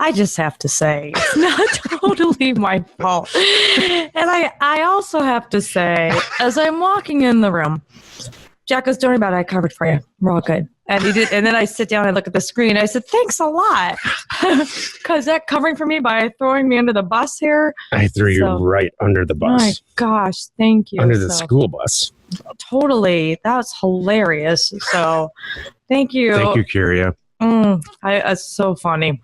I just have to say, it's not totally my fault. And I also have to say, as I'm walking in the room, Jack goes, don't worry about it. I covered for you. We're all good. And he did. And then I sit down and look at the screen. I said, thanks a lot. Because that covering for me by throwing me under the bus here. I threw you right under the bus. My gosh. Thank you. Under the school bus. Totally. That was hilarious. So thank you. Thank you, Kyria. It's so funny.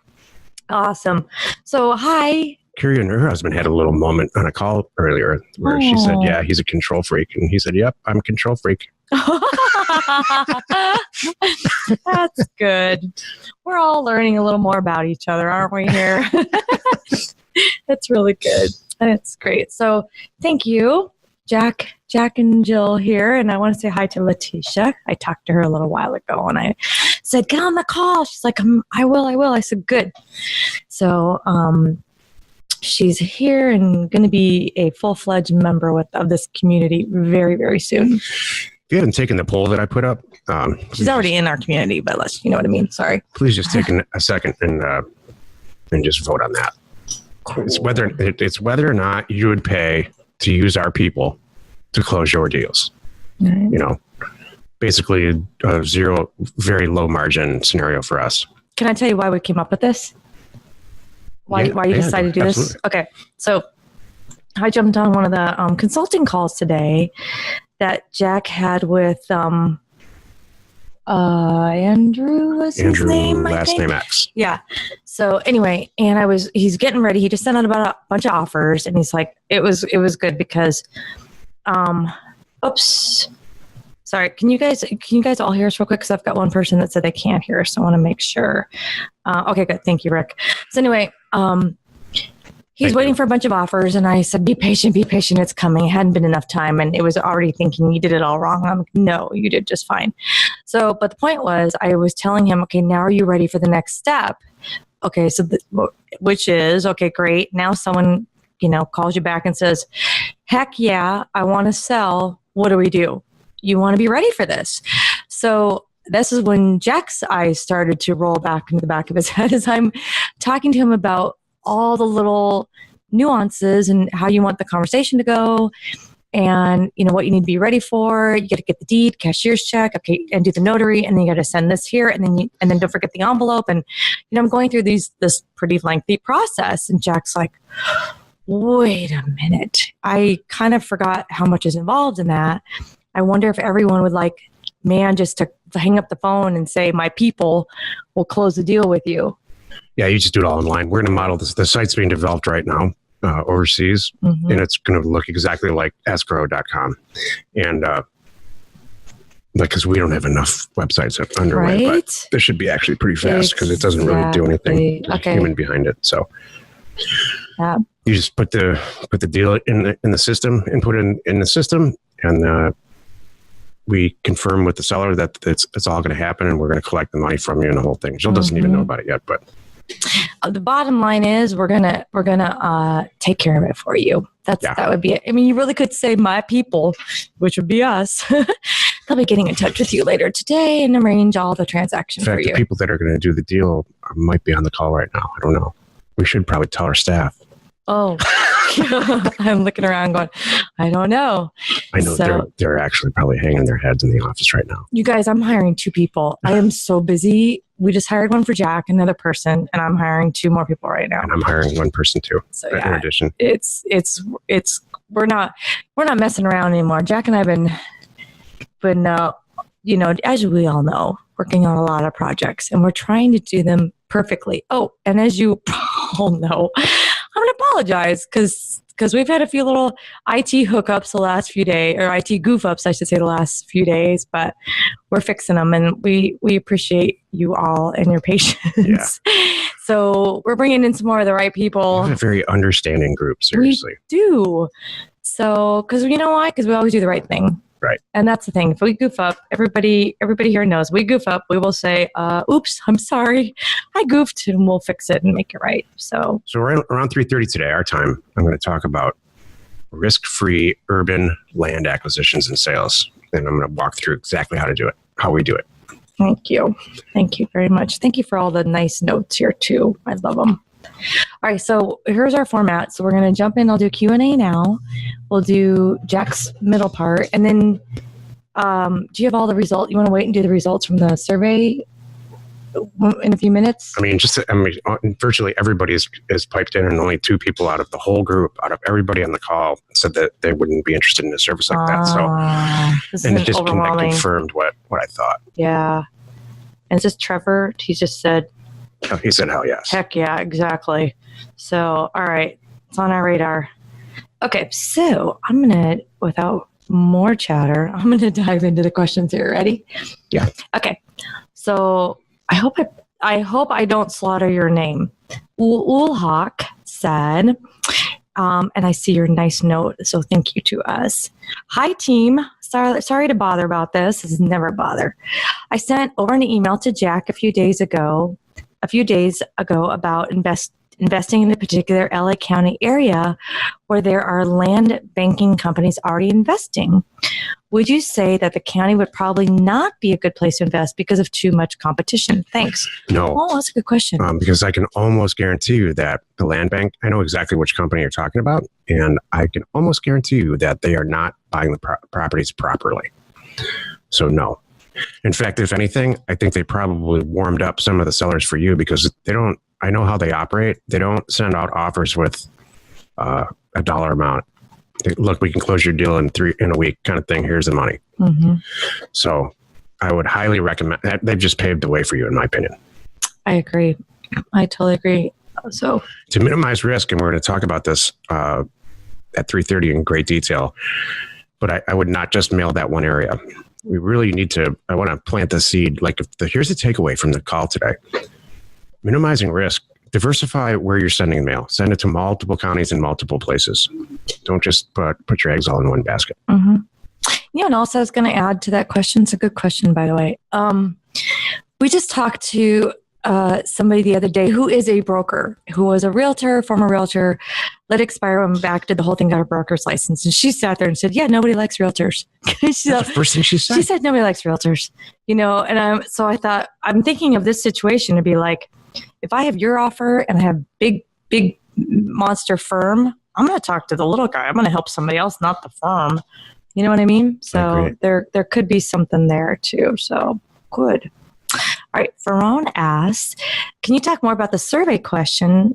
Awesome. So, hi. Kyria and her husband had a little moment on a call earlier where she said, yeah, he's a control freak. And he said, yep, I'm a control freak. That's good. We're all learning a little more about each other, aren't we here? That's really good. That's great. So thank you, Jack and Jill here. And I want to say hi to Leticia. I talked to her a little while ago and I said, get on the call. She's like, I will. I said, good. So, she's here and going to be a full-fledged member of this community very, very soon. If you haven't taken the poll that I put up, she's already in our community, but you know what I mean. Sorry. Please just take a second and just vote on that. Cool. It's whether or not you would pay to use our people to close your deals. Right. You know, basically a zero, very low margin scenario for us. Can I tell you why we came up with this? Why you decided to do absolutely. this? Okay. So I jumped on one of the consulting calls today that Jack had with Andrew was his name, last name X. Yeah. So anyway, and he's getting ready. He just sent out about a bunch of offers and he's like, it was good because, oops. Sorry, can you guys all hear us real quick? Because I've got one person that said they can't hear us, so I want to make sure. Okay, good. Thank you, Rick. So anyway, he's waiting for a bunch of offers, and I said, be patient, it's coming. It hadn't been enough time, and it was already thinking you did it all wrong. I'm like, no, you did just fine. So, but the point was, I was telling him, okay, now are you ready for the next step? Okay, so which is, okay, great. Now someone, calls you back and says, heck yeah, I want to sell. What do we do? You want to be ready for this. So this is when Jack's eyes started to roll back into the back of his head as I'm talking to him about all the little nuances and how you want the conversation to go and, what you need to be ready for. You got to get the deed, cashier's check, okay, and do the notary, and then you got to send this here, and then don't forget the envelope. And, I'm going through this pretty lengthy process. And Jack's like, wait a minute. I kind of forgot how much is involved in that. I wonder if everyone would just to hang up the phone and say, my people will close the deal with you. Yeah, you just do it all online. We're going to model this. The site's being developed right now overseas, and it's going to look exactly like escrow.com. And because we don't have enough websites underway, right? But this should be actually pretty fast because it doesn't really do anything. There's a human behind it. So you just put the deal in the system, input it in the system, and we confirm with the seller that it's all going to happen, and we're going to collect the money from you and the whole thing. Jill doesn't even know about it yet, but the bottom line is we're gonna take care of it for you. That would be it. I mean, you really could say my people, which would be us. They'll be getting in touch with you later today and arrange all the transactions for you. The people that are going to do the deal might be on the call right now. I don't know. We should probably tell our staff. Oh, I'm looking around going, I don't know. I know they're actually probably hanging their heads in the office right now. You guys, I'm hiring 2 people. I am so busy. We just hired one for Jack, another person, and I'm hiring 2 more people right now. And I'm hiring 1 person too. So in addition, it's we're not messing around anymore. Jack and I've been as we all know, working on a lot of projects, and we're trying to do them perfectly. Oh, and as you all know, I'm going to apologize because we've had a few little IT hookups the last few days, or IT goof-ups, I should say, the last few days, but we're fixing them, and we appreciate you all and your patience. Yeah. So we're bringing in some more of the right people. We have a very understanding group, seriously. We do. So, because you know why? Because we always do the right thing. Right. And that's the thing. If we goof up, everybody here knows we goof up. We will say, oops, I'm sorry. I goofed, and we'll fix it and make it right. So right around 3:30 today, our time, I'm going to talk about risk-free urban land acquisitions and sales. And I'm going to walk through exactly how to do it, how we do it. Thank you. Thank you very much. Thank you for all the nice notes here too. I love them. All right, so here's our format. So we're going to jump in. I'll do Q&A now. We'll do Jack's middle part. And then do you have all the results? You want to wait and do the results from the survey in a few minutes? Virtually everybody is piped in, and only 2 people out of the whole group, out of everybody on the call, said that they wouldn't be interested in a service like that. So, and it just confirmed what I thought. Yeah. And it's just Trevor. He just said, oh, he said, hell yes. Heck yeah, exactly. So, all right. It's on our radar. Okay, so I'm going to, without more chatter, I'm going to dive into the questions here. Ready? Yeah. Okay. So I hope I don't slaughter your name. Ulhawk said, and I see your nice note, so thank you to us. Hi, team. Sorry to bother about this. This is never a bother. I sent over an email to Jack a few days ago about investing in a particular LA County area where there are land banking companies already investing. Would you say that the county would probably not be a good place to invest because of too much competition? Thanks. No. Oh, that's a good question. Because I can almost guarantee you that the land bank, I know exactly which company you're talking about, and I can almost guarantee you that they are not buying the properties properly. So no. In fact, if anything, I think they probably warmed up some of the sellers for you because I know how they operate. They don't send out offers with a dollar amount. Look, we can close your deal in a week kind of thing. Here's the money. Mm-hmm. So I would highly recommend that. They've just paved the way for you, in my opinion. I agree. I totally agree. So to minimize risk, and we're going to talk about this at 3:30 in great detail, but I would not just mail that one area. We really need to, I want to plant the seed. Like here's the takeaway from the call today. Minimizing risk. Diversify where you're sending mail. Send it to multiple counties in multiple places. Don't just put your eggs all in one basket. Mm-hmm. And also I was going to add to that question. It's a good question, by the way. We just talked to somebody the other day who is a broker, who was a realtor, former realtor, let it expire, went back, did the whole thing, got a broker's license. And she sat there and said, yeah, nobody likes realtors. That's the first thing she said. She said, nobody likes realtors. And so I thought, I'm thinking of this situation to be like, if I have your offer and I have big monster firm, I'm going to talk to the little guy. I'm going to help somebody else, not the firm. You know what I mean? So there could be something there too. So good. All right. Ferron asks, can you talk more about the survey question?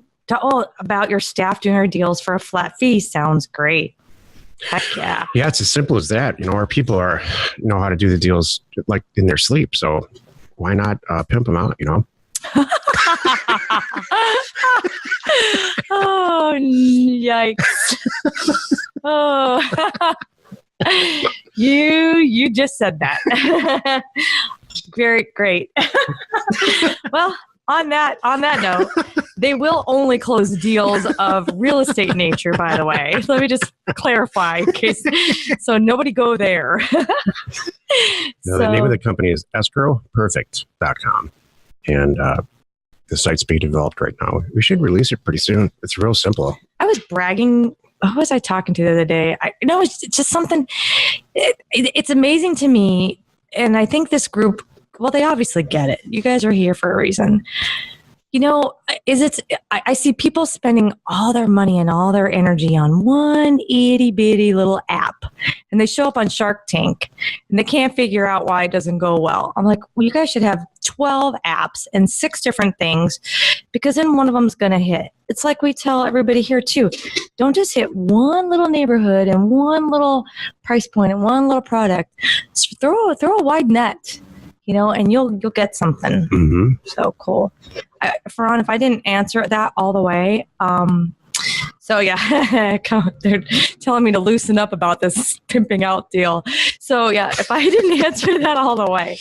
About your staff doing our deals for a flat fee. Sounds great. Heck yeah. Yeah, it's as simple as that. Our people know how to do the deals like in their sleep. So why not pimp them out, Oh, yikes. Oh, you just said that. Very great. Well, on that note, they will only close deals of real estate nature, by the way. Let me just clarify in case, so nobody go there. The name of the company is escrowperfect.com. And the site's being developed right now. We should release it pretty soon. It's real simple. I was bragging. Who was I talking to the other day? It's just something. It's amazing to me. And I think this group, well, they obviously get it. You guys are here for a reason. I see people spending all their money and all their energy on one itty bitty little app, and they show up on Shark Tank and they can't figure out why it doesn't go well. I'm like, well, you guys should have 12 apps and 6 different things, because then one of them's going to hit. It's like we tell everybody here too, don't just hit one little neighborhood and one little price point and one little product. Just throw a wide net. And you'll get something. Mm-hmm. So cool. Ferran, if I didn't answer that all the way, so yeah, they're telling me to loosen up about this pimping out deal. So yeah, if I didn't answer that all the way,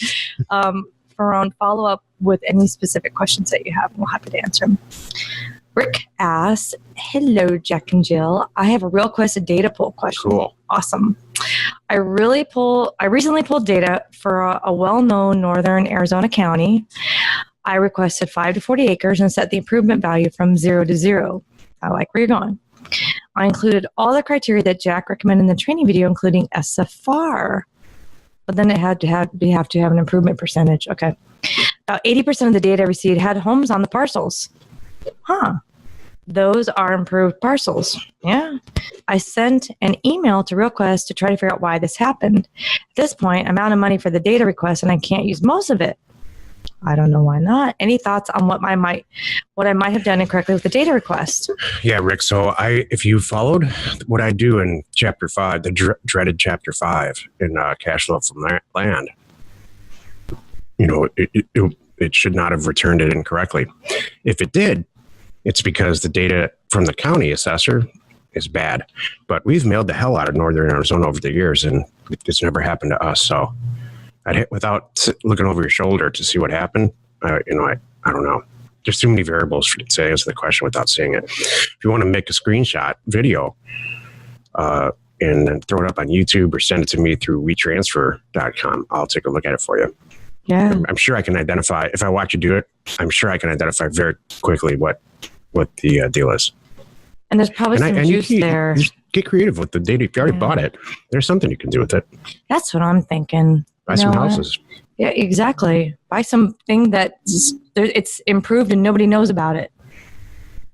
Ferran, follow up with any specific questions that you have, and we'll happy to answer them. Rick asks, hello, Jack and Jill. I have a RealQuest data pool question. Cool. Awesome. I recently pulled data for a well-known northern Arizona county. I requested 5 to 40 acres and set the improvement value from 0 to 0. I like where you're going. I included all the criteria that Jack recommended in the training video, including SFR. but then we have to have an improvement percentage. Okay. About 80% of the data received had homes on the parcels. Huh. Those are improved parcels. Yeah. I sent an email to RealQuest to try to figure out why this happened. At this point, I'm out of money for the data request and I can't use most of it. I don't know why not. Any thoughts on what I might have done incorrectly with the data request? Yeah, Rick. So if you followed what I do in Chapter 5, the dreaded Chapter 5 in cash flow from land, it should not have returned it incorrectly. If it did, it's because the data from the county assessor is bad. But we've mailed the hell out of Northern Arizona over the years, and it's never happened to us. So without looking over your shoulder to see what happened, I don't know. There's too many variables to answer the question without seeing it. If you want to make a screenshot video and then throw it up on YouTube or send it to me through WeTransfer.com, I'll take a look at it for you. Yeah. I'm sure I can identify, if I watch you do it, I'm sure I can identify very quickly what the deal is. And there's probably some juice there. Just get creative with the data. If you already bought it, there's something you can do with it. That's what I'm thinking. Buy some houses. Yeah, exactly. Buy something that it's improved and nobody knows about it.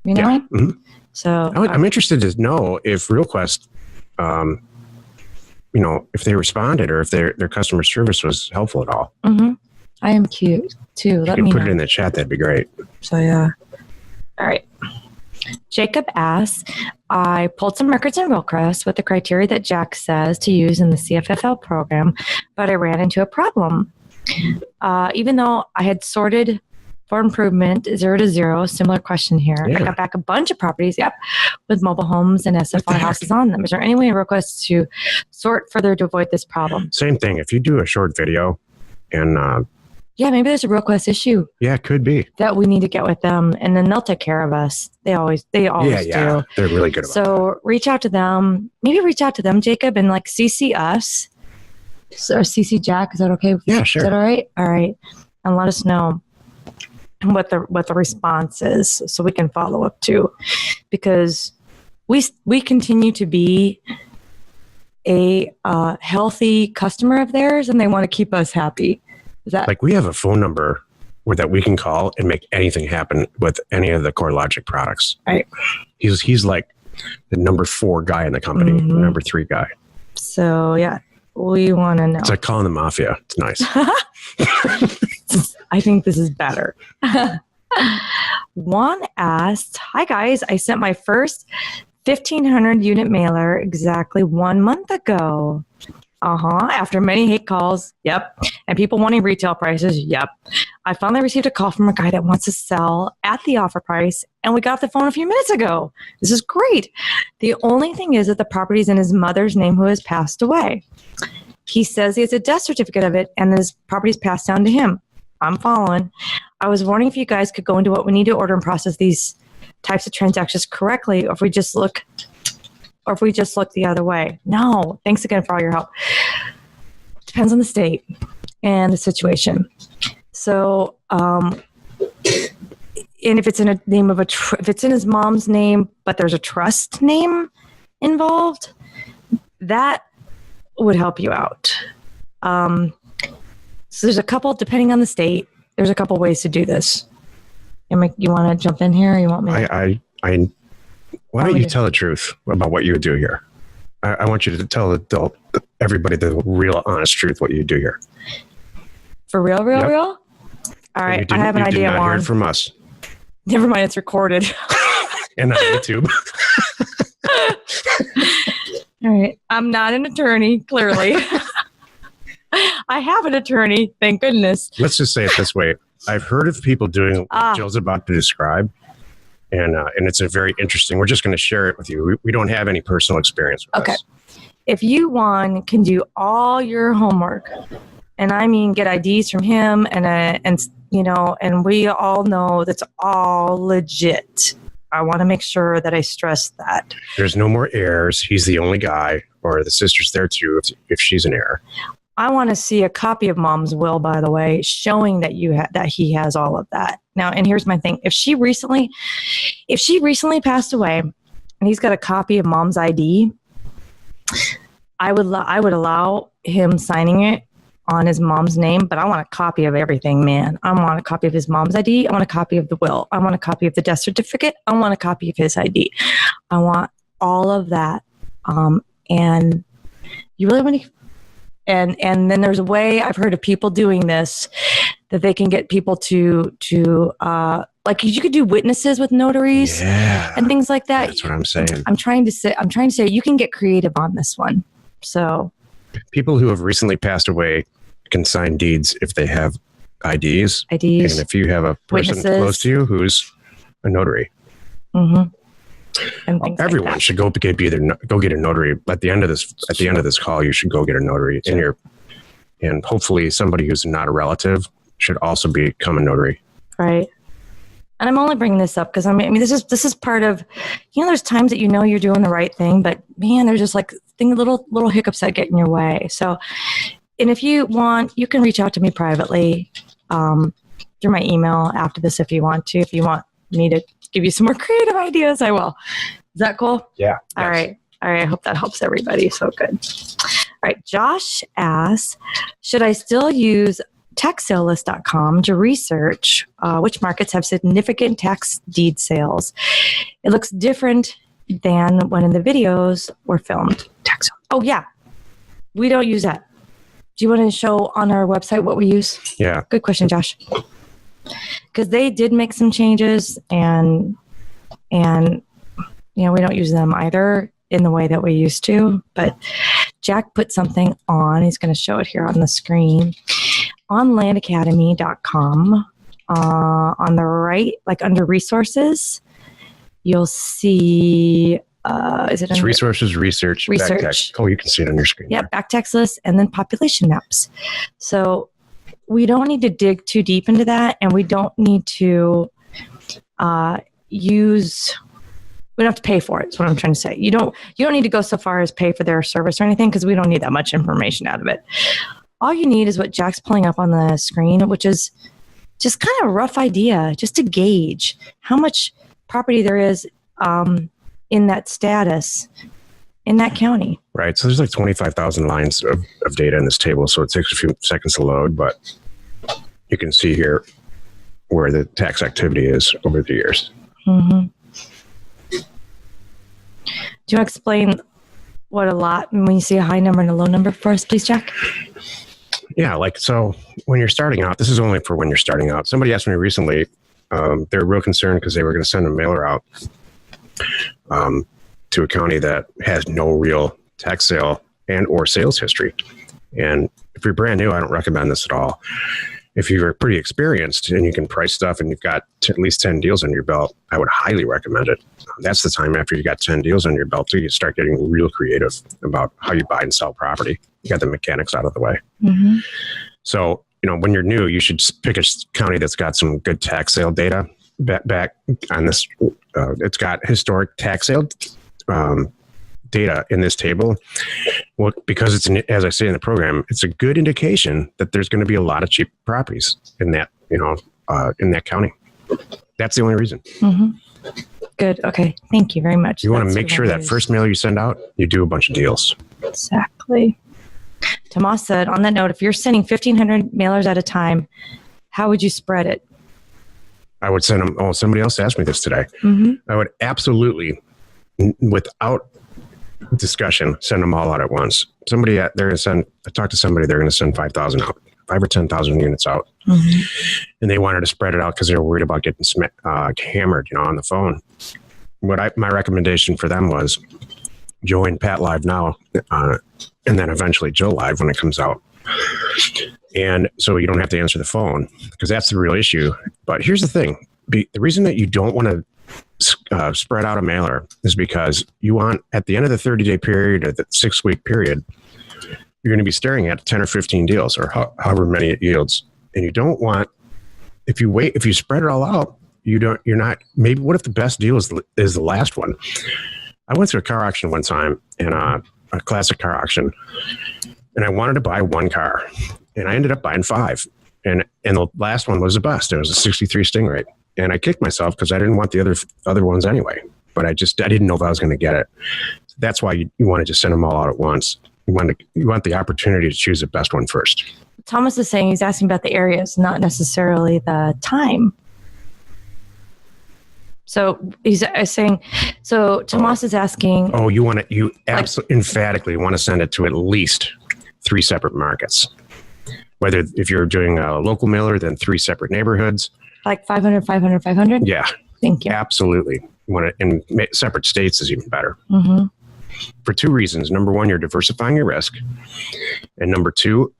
You know? Yeah. Mm-hmm. So I'm interested to know if RealQuest, if they responded or if their customer service was helpful at all. Mm-hmm. I am cute too. If you can put it in the chat, that'd be great. So yeah. All right. Jacob asks, I pulled some records in RealQuest with the criteria that Jack says to use in the CFFL program, but I ran into a problem. Even though I had sorted for improvement 0 to 0, similar question here. Yeah. I got back a bunch of properties, with mobile homes and SFR houses on them. Is there any way in RealQuest to sort further to avoid this problem? Same thing. If you do a short video and maybe there's a RealQuest issue. Yeah, it could be. That we need to get with them, and then they'll take care of us. They always do. They're really good about it. So reach out to them. Maybe reach out to them, Jacob, and CC us. Or CC Jack. Is that okay? Yeah, sure. Is that all right? All right. And let us know what the response is so we can follow up too. Because we continue to be a healthy customer of theirs, and they want to keep us happy. Is that like we have a phone number that we can call and make anything happen with any of the CoreLogic products? Right. He's like the number 4 guy in the company, the number 3 guy. So yeah, we want to know. It's like calling the mafia. It's nice. I think this is better. Juan asked, "Hi guys, I sent my first 1,500 unit mailer exactly 1 month ago. After many hate calls, and people wanting retail prices, I finally received a call from a guy that wants to sell at the offer price, and we got off the phone a few minutes ago. This is great. The only thing is that the property is in his mother's name, who has passed away. He says he has a death certificate of it, and his property is passed down to him. I'm following. I was wondering if you guys could go into what we need to order and process these types of transactions correctly, or if we just look the other way. No, thanks again for all your help. Depends on the state and the situation. So, and if it's in a name of if it's in his mom's name, but there's a trust name involved, that would help you out. So there's a couple, depending on the state, there's a couple ways to do this. You want to jump in here? Or you want me? Why don't you tell the truth about what you would do here? I want you to tell everybody the real, honest truth what you do here. For real? All right, I have an idea. You did not hear it from us. Never mind, it's recorded. And on YouTube. All right, I'm not an attorney, clearly. I have an attorney, thank goodness. Let's just say it this way. I've heard of people doing what Jill's about to describe. And it's a very interesting. We're just going to share it with you. We don't have any personal experience with this. If you can do all your homework, and I mean get IDs from him, and we all know that's all legit. I want to make sure that I stress that. There's no more heirs. He's the only guy, or the sister's there too if she's an heir. I want to see a copy of Mom's will, by the way, showing that that he has all of that. Now, and here's my thing: if she recently passed away, and he's got a copy of Mom's ID, I would allow him signing it on his mom's name, but I want a copy of everything, man. I want a copy of his mom's ID. I want a copy of the will. I want a copy of the death certificate. I want a copy of his ID. I want all of that. And you really want to, and then there's a way I've heard of people doing this that they can get people to like you could do witnesses with notaries and things like that. That's what I'm saying. I'm trying to say you can get creative on this one. So people who have recently passed away can sign deeds if they have IDs. And if you have a person close to you who's a notary. Mm-hmm. Everyone should go get a notary at the end of this call. You should go get a notary and hopefully somebody who's not a relative should also become a notary. Right. And I'm only bringing this up because I mean this is part of, there's times that you're doing the right thing, but man, there's just like little hiccups that get in your way. So, and if you want, you can reach out to me privately through my email after this if you want to. If you want me to give you some more creative ideas, I will. Is that cool? Yeah. All right. I hope that helps everybody. So good. All right. Josh asks, should I still use taxsalelist.com to research which markets have significant tax deed sales? It looks different than when in the videos were filmed. Oh, yeah. We don't use that. Do you want to show on our website what we use? Yeah. Good question, Josh. Because they did make some changes and we don't use them either in the way that we used to. But Jack put something on. He's going to show it here on the screen. On landacademy.com, on the right, like under resources, you'll see, it's resources, research. Back tax. Oh, you can see it on your screen. Yeah, back tax lists and then population maps. So we don't need to dig too deep into that, and we don't need to we don't have to pay for it. That's what I'm trying to say. You don't need to go so far as pay for their service or anything because we don't need that much information out of it. All you need is what Jack's pulling up on the screen, which is just kind of a rough idea, just to gauge how much property there is in that status in that county. Right. So there's like 25,000 lines of data in this table. So it takes a few seconds to load, but you can see here where the tax activity is over the years. Mm-hmm. Do you want to explain what a lot, when you see a high number and a low number for us, please, Jack? Yeah, so when you're starting out, this is only for when you're starting out. Somebody asked me recently, they were real concerned because they were going to send a mailer out to a county that has no real tax sale and or sales history. And if you're brand new, I don't recommend this at all. If you're pretty experienced and you can price stuff and you've got at least 10 deals under your belt, I would highly recommend it. That's the time after you got 10 deals under your belt till you start getting real creative about how you buy and sell property. You got the mechanics out of the way. Mm-hmm. So, when you're new, you should pick a county that's got some good tax sale data back on this. It's got historic tax sale data in this table. Well, because it's, as I say in the program, it's a good indication that there's going to be a lot of cheap properties in that, in that county. That's the only reason. Mm-hmm. Good. Okay. Thank you very much. You want to make sure that first mail you send out, you do a bunch of deals. Exactly. Tomas said, on that note, if you're sending 1,500 mailers at a time, how would you spread it? I would send them. Oh, somebody else asked me this today. Mm-hmm. I would absolutely, without discussion, send them all out at once. I talked to somebody, they're going to send 5,000 out, 5 or 10,000 units out. Mm-hmm. And they wanted to spread it out because they were worried about getting hammered, on the phone. My recommendation for them was join Pat Live now, and then eventually Joe Live when it comes out. And so you don't have to answer the phone because that's the real issue. But here's the thing. The reason that you don't want to spread out a mailer is because you want, at the end of the 30-day period or the 6-week period, you're going to be staring at 10 or 15 deals or however many it yields. And you don't want, if you spread it all out, maybe what if the best deal is the last one? I went to a car auction one time, and a classic car auction, and I wanted to buy one car, and I ended up buying 5. And the last one was the best. It was a 63 Stingray. And I kicked myself because I didn't want the other ones anyway. But I didn't know if I was going to get it. That's why you want to just send them all out at once. You want the opportunity to choose the best one first. Thomas is saying he's asking about the areas, not necessarily the time. So he's saying, so Tomas is asking. Oh, you absolutely emphatically want to send it to at least 3 separate markets. Whether if you're doing a local mailer, then 3 separate neighborhoods. Like 500, 500, 500? Yeah. Thank you. Absolutely. You want it in separate states is even better. Mm-hmm. For 2 reasons. Number 1, you're diversifying your risk. And number 2,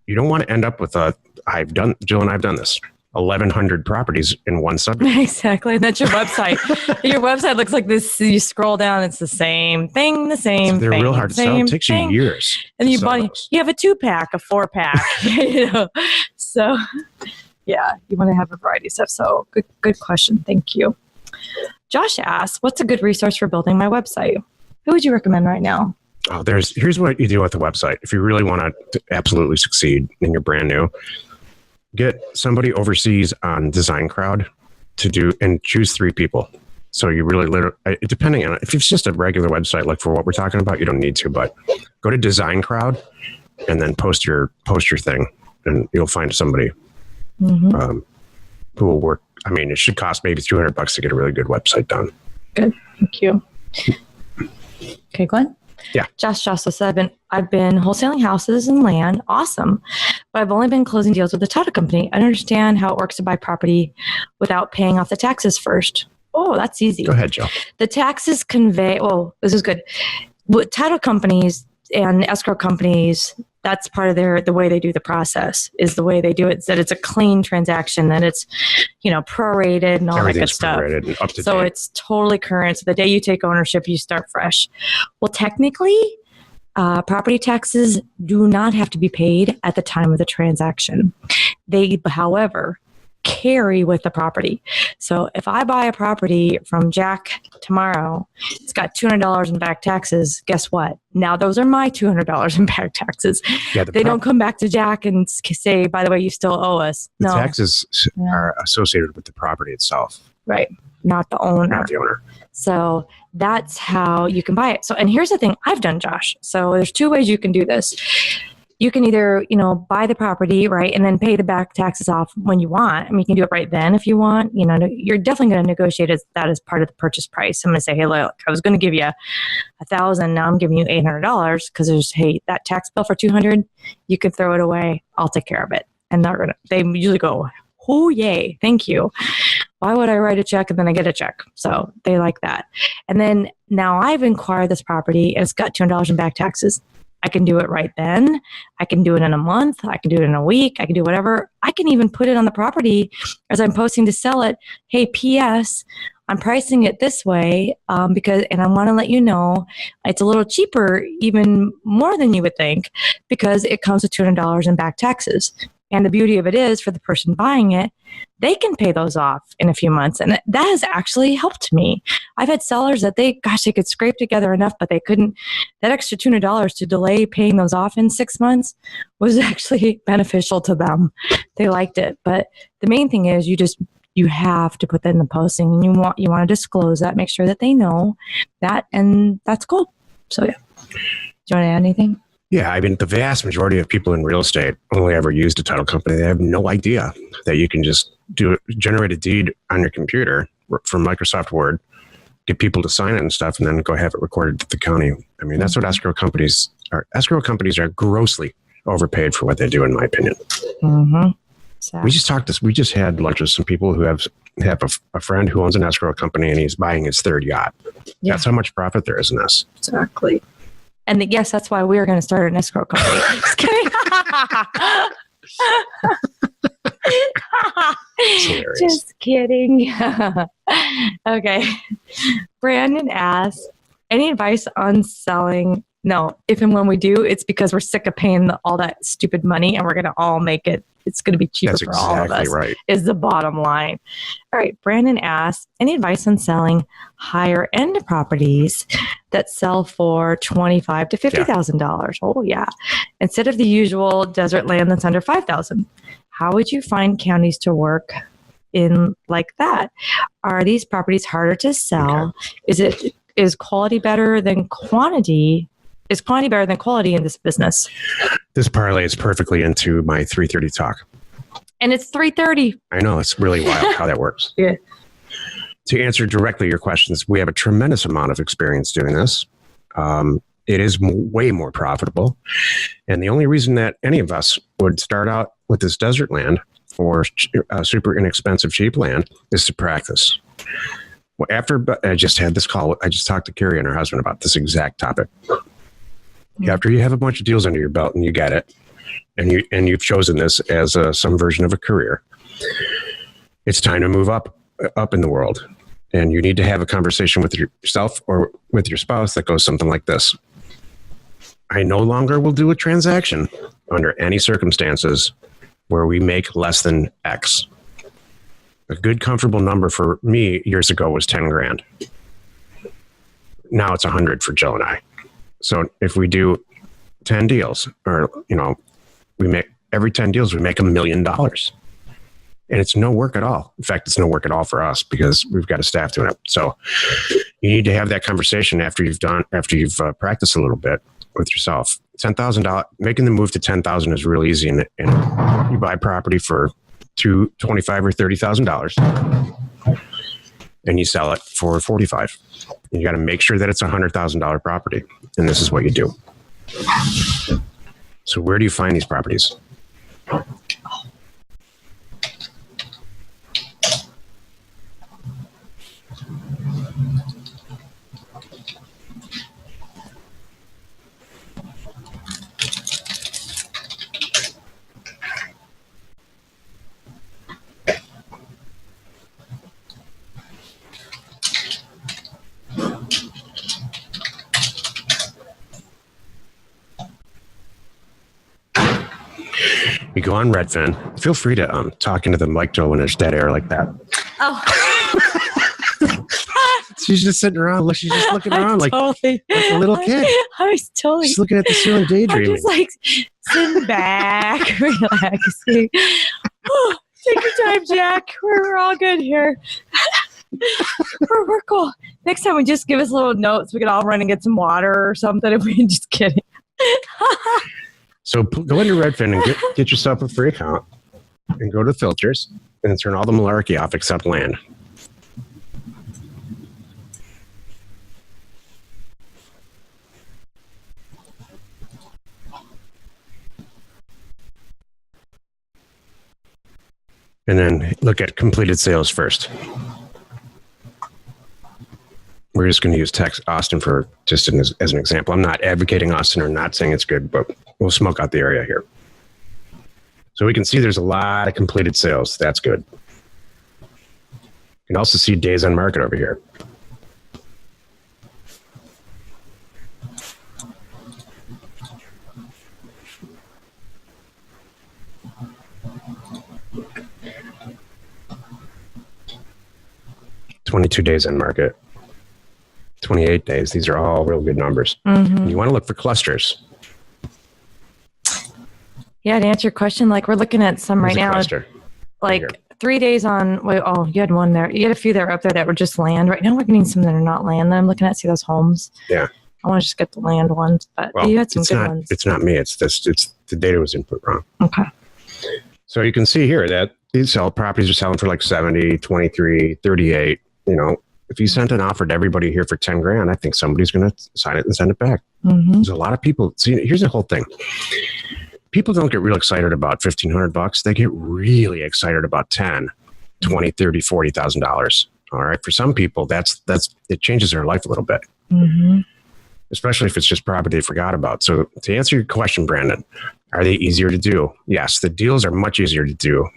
you don't want to end up with Jill and I've done this. 1,100 properties in one subdivision. Exactly. That's your website. Your website looks like this. You scroll down, it's the same thing, the same thing. They're real hard to sell. It takes you years. And you have a 2-pack, a 4-pack. So, yeah, you want to have a variety of stuff. So, good question. Thank you. Josh asks, what's a good resource for building my website? Who would you recommend right now? Oh, here's what you do with the website. If you really want to absolutely succeed and you're brand new, get somebody overseas on Design Crowd to do and choose 3 people. So you really depending on if it's just a regular website, like for what we're talking about, you don't need to, but go to Design Crowd and then post your thing and you'll find somebody who will work. I mean, it should cost maybe $200 to get a really good website done. Good. Thank you. Okay, Glenn? Yeah. Josh said, I've been wholesaling houses and land. Awesome. But I've only been closing deals with the title company. I don't understand how it works to buy property without paying off the taxes first. Oh, that's easy. Go ahead, Joe. The taxes this is good. With title companies and escrow companies, that's part of the way they do the process is the way they do it, that it's a clean transaction, that it's, prorated and all that good stuff. Prorated and up to so date. It's totally current. So the day you take ownership, you start fresh. Well, technically, property taxes do not have to be paid at the time of the transaction. They, however, carry with the property. So if I buy a property from Jack tomorrow, it's got $200 in back taxes. Guess what? Now those are my $200 in back taxes. Yeah, they don't come back to Jack and say, by the way, you still owe us. The taxes are associated with the property itself. Right. Not the owner. Not the owner. So that's how you can buy it. So, and here's the thing I've done, Josh. So there's 2 ways you can do this. You can either, buy the property, right, and then pay the back taxes off when you want. I mean, you can do it right then if you want. You're definitely going to negotiate that as part of the purchase price. I'm going to say, hey, look, I was going to give you $1,000. Now I'm giving you $800 because there's, hey, that tax bill for $200, you can throw it away. I'll take care of it. And they usually go, oh, yay, thank you. Why would I write a check and then I get a check? So they like that. And then now I've acquired this property and it's got $200 in back taxes. I can do it right then. I can do it in a month. I can do it in a week. I can do whatever. I can even put it on the property as I'm posting to sell it. Hey, P.S., I'm pricing it this way and I want to let you know it's a little cheaper, even more than you would think, because it comes with $200 in back taxes. And the beauty of it is for the person buying it, they can pay those off in a few months. And that has actually helped me. I've had sellers that they could scrape together enough, but they couldn't. That extra $200 to delay paying those off in 6 months was actually beneficial to them. They liked it. But the main thing is you have to put that in the posting and you want to disclose that, make sure that they know that, and that's cool. So yeah. Do you want to add anything? Yeah, I mean, the vast majority of people in real estate only ever used a title company. They have no idea that you can just generate a deed on your computer from Microsoft Word, get people to sign it and stuff, and then go have it recorded to the county. I mean, that's what escrow companies are. Escrow companies are grossly overpaid for what they do, in my opinion. Mm-hmm. We just had lunch with some people who have a friend who owns an escrow company, and he's buying his 3rd yacht. Yeah. That's how much profit there is in this. Exactly. And yes, that's why we are going to start an escrow company. Just kidding. Just kidding. Okay. Brandon asks, any advice on selling? No, if and when we do, it's because we're sick of paying all that stupid money and we're going to all make it. It's going to be cheaper for all of us, right. Is the bottom line. All right. Brandon asks, any advice on selling higher end properties that sell for $25,000 to $50,000? Oh, yeah. Instead of the usual desert land that's under $5,000. How would you find counties to work in like that? Are these properties harder to sell? Okay. Is quality better than quantity? is quantity better than quality in this business? This parlays perfectly into my 3:30 talk. And it's 3:30. I know, it's really wild how that works. Yeah. To answer directly your questions, we have a tremendous amount of experience doing this. It is way more profitable. And the only reason that any of us would start out with this desert land or super inexpensive, cheap land is to practice. Well, after I just had this call, I just talked to Carrie and her husband about this exact topic. After you have a bunch of deals under your belt and you get it, and you've chosen this as some version of a career, it's time to move up in the world. And you need to have a conversation with yourself or with your spouse that goes something like this. I no longer will do a transaction under any circumstances where we make less than X. A good, comfortable number for me years ago was 10 grand. Now it's 100 for Joe and I. So if we do 10 deals, or, we make every 10 deals, we make $1 million. And it's no work at all. In fact, it's no work at all for us because we've got a staff doing it. So you need to have that conversation after you've practiced a little bit with yourself. $10,000, making the move to 10,000 is real easy. And you buy property for $25,000 or $30,000 and you sell it for $45,000. And you got to make sure that it's a $100,000 property. And this is what you do. So where do you find these properties? You go on Redfin. Feel free to talk into the mic, Joe, when there's dead air like that. Oh. She's just sitting around. She's just looking around like a little kid. I was totally just looking at the ceiling, daydreaming. I'm just like sitting back, relaxing. Oh, take your time, Jack. We're all good here. We're cool. Next time, we just give us little notes. We could all run and get some water or something. If we just kidding. So go into Redfin and get yourself a free account and go to filters and turn all the malarkey off except land. And then look at completed sales first. We're just going to use Austin for just as an example. I'm not advocating Austin or not saying it's good, but we'll smoke out the area here. So we can see there's a lot of completed sales. That's good. You can also see days on market over here. $22 days on market. 28 days. These are all real good numbers. Mm-hmm. You want to look for clusters. Yeah, to answer your question, like we're looking at some right now. Cluster. Like 3 days on, you had one there. You had a few that were up there that were just land. Right now we're getting some that are not land that I'm looking at. See those homes? Yeah. I want to just get the land ones, but you had some good ones. It's not me. It's the data was input wrong. Okay. So you can see here that these properties are selling for like 70, 23, 38, If you sent an offer to everybody here for 10 grand, I think somebody's going to sign it and send it back. Mm-hmm. There's a lot of people. See, here's the whole thing. People don't get real excited about $1,500. They get really excited about $10, $20, $30, $40,000. All right. For some people, it changes their life a little bit, mm-hmm. especially if it's just property they forgot about. So to answer your question, Brandon, are they easier to do? Yes. The deals are much easier to do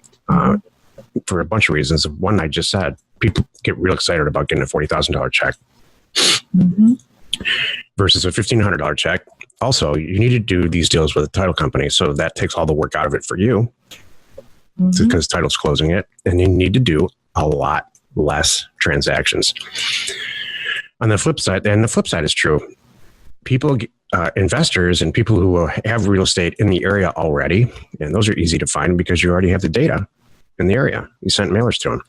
for a bunch of reasons. One I just said. People get real excited about getting a $40,000 check mm-hmm. versus a $1,500 check. Also, you need to do these deals with a title company. So that takes all the work out of it for you mm-hmm. because title's closing it. And you need to do a lot less transactions. On the flip side, and the flip side is true, people, investors and people who have real estate in the area already, and those are easy to find because you already have the data in the area. You sent mailers to them.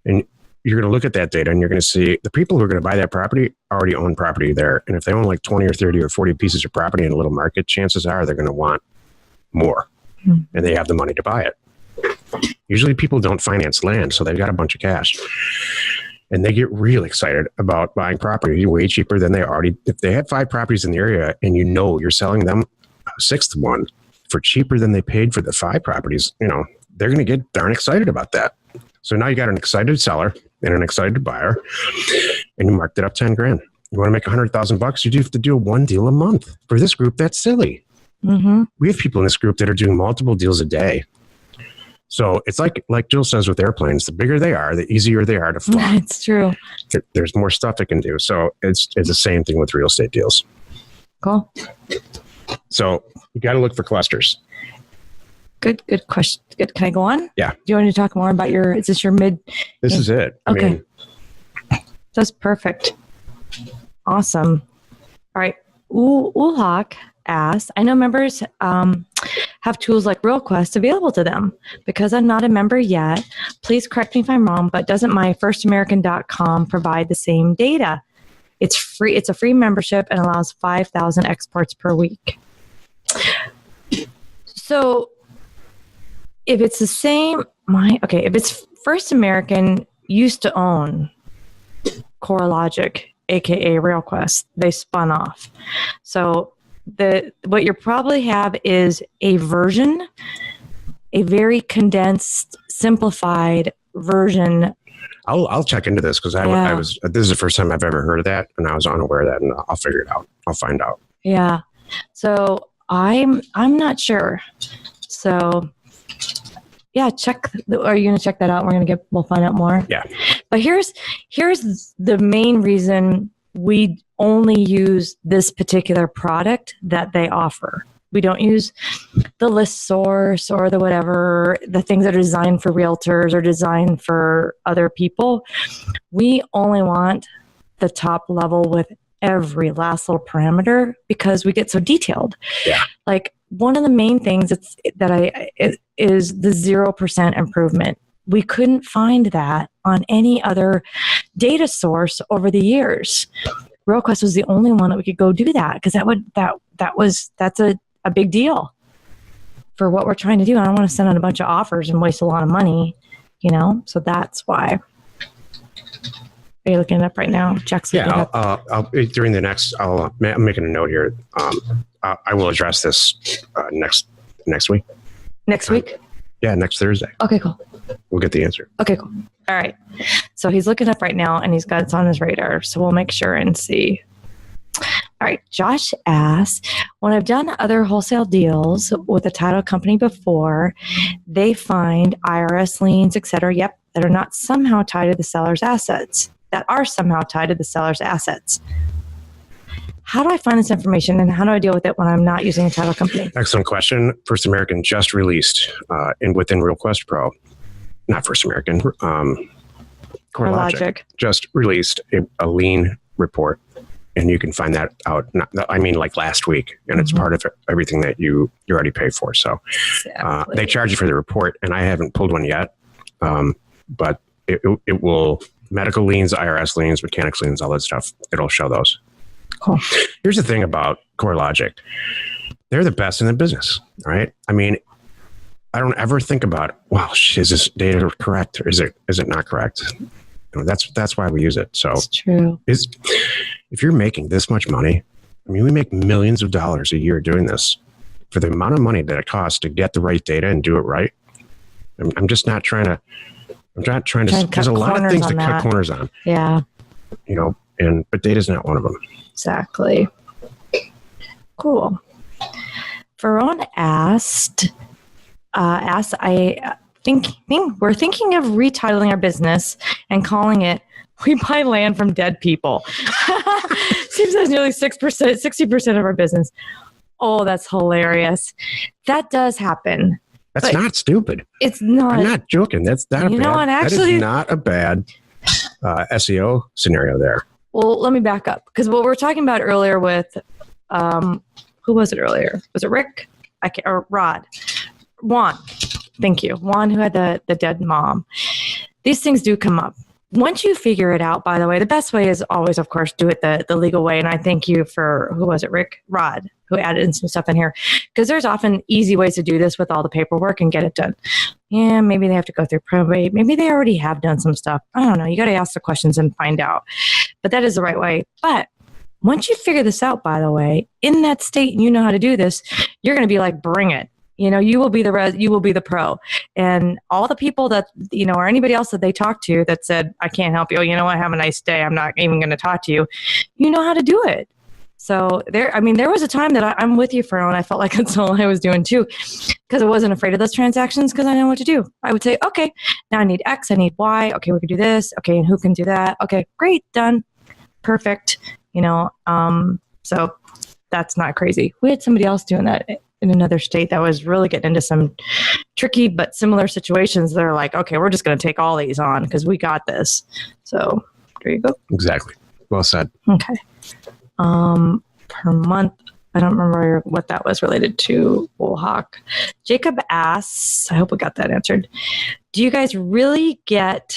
And you're going to look at that data and you're going to see the people who are going to buy that property already own property there. And if they own like 20 or 30 or 40 pieces of property in a little market, chances are they're going to want more and they have the money to buy it. Usually people don't finance land, so they've got a bunch of cash. And they get really excited about buying property way cheaper than they already, if they have 5 properties in the area and you're selling them a 6th one for cheaper than they paid for the 5 properties, they're going to get darn excited about that. So now you got an excited seller and an excited buyer, and you marked it up 10 grand. You want to make $100,000? You do have to do 1 deal a month. For this group, that's silly. Mm-hmm. We have people in this group that are doing multiple deals a day. So it's like Jill says with airplanes, the bigger they are, the easier they are to fly. It's true. There's more stuff it can do. So it's the same thing with real estate deals. Cool. So you got to look for clusters. Good question. Good. Can I go on? Yeah. Do you want to talk more about is this your mid? This is it. Okay. That's perfect. Awesome. All right. Ulhak asks, I know members have tools like RealQuest available to them. Because I'm not a member yet, please correct me if I'm wrong, but doesn't my firstamerican.com provide the same data? It's free. It's a free membership and allows 5,000 exports per week. So if it's the same, if it's First American used to own CoreLogic, aka RealQuest, they spun off. So what you probably have is a version, a very condensed, simplified version. I'll check into this because this is the first time I've ever heard of that, and I was unaware of that, and I'll figure it out. I'll find out. Yeah. So I'm not sure. So yeah, are you going to check that out? We'll find out more. Yeah. But here's the main reason we only use this particular product that they offer. We don't use the list source or the whatever, the things that are designed for realtors or designed for other people. We only want the top level with every last little parameter because we get so detailed. Yeah. Like one of the main things is the 0% improvement. We couldn't find that on any other data source over the years. RealQuest was the only one that we could go do that because that's a big deal for what we're trying to do. I don't want to send out a bunch of offers and waste a lot of money, so that's why. Are you looking it up right now? Jack's looking it up. I'll during the next. I'm making a note here. I will address this next week. Next week? Yeah, next Thursday. Okay, cool. We'll get the answer. Okay, cool. All right. So he's looking up right now, and it's on his radar. So we'll make sure and see. All right. Josh asks, when I've done other wholesale deals with a title company before, they find IRS liens, et cetera, that are not somehow tied to the seller's assets. How do I find this information and how do I deal with it when I'm not using a title company? Excellent question. First American just released within RealQuest Pro, not First American, CoreLogic just released a lien report, and you can find that out. Like last week, and it's part of everything that you already pay for. So they charge you for the report, and I haven't pulled one yet, but it will. Medical liens, IRS liens, mechanics liens, all that stuff. It'll show those. Cool. Here's the thing about CoreLogic. They're the best in the business, right? I mean, I don't ever think about, is this data correct or is it not correct? That's why we use it. So it's true. If you're making this much money, we make millions of dollars a year doing this for the amount of money that it costs to get the right data and do it right. I'm just not trying to. There's a lot of things to cut corners on. Yeah. But data's not one of them. Exactly. Cool. Veron asked, I think we're thinking of retitling our business and calling it "We Buy Land from Dead People." Seems that's nearly 60% of our business. Oh, that's hilarious. That does happen. That's not stupid. It's not. I'm not joking. That's not that is not a bad SEO scenario there. Well, let me back up because what we were talking about earlier with, who was it earlier? Was it Rick? Or Rod? Juan. Thank you. Juan, who had the dead mom. These things do come up. once you figure it out, by the way, the best way is always, of course, do it the legal way. And I thank you for, who was it, Rod, who added in some stuff in here. Because there's often easy ways to do this with all the paperwork and get it done. Yeah, maybe they have to go through probate. Maybe they already have done some stuff. I don't know. You got to ask the questions and find out. But that is the right way. But once you figure this out, by the way, in that state, and you know how to do this, you're going to be like, bring it. You know, you will be the pro. And all the people that, you know, or anybody else that they talk to that said, I can't help you. Oh, you know what? Have a nice day. I'm not even going to talk to you. You know how to do it. So there was a time that I'm with you, Fern, and I felt like that's all I was doing too, because I wasn't afraid of those transactions because I know what to do. I would say, okay, now I need X, I need Y. Okay, we can do this. Okay, and who can do that? Okay, great, done. Perfect. You know, so that's not crazy. We had somebody else doing that in another state that was really getting into some tricky but similar situations. They're like, okay, we're just going to take all these on because we got this. So there you go. Exactly. Well said. Okay. Per month, I don't remember what that was related to. Woolhawk. Jacob asks, I hope we got that answered. Do you guys really get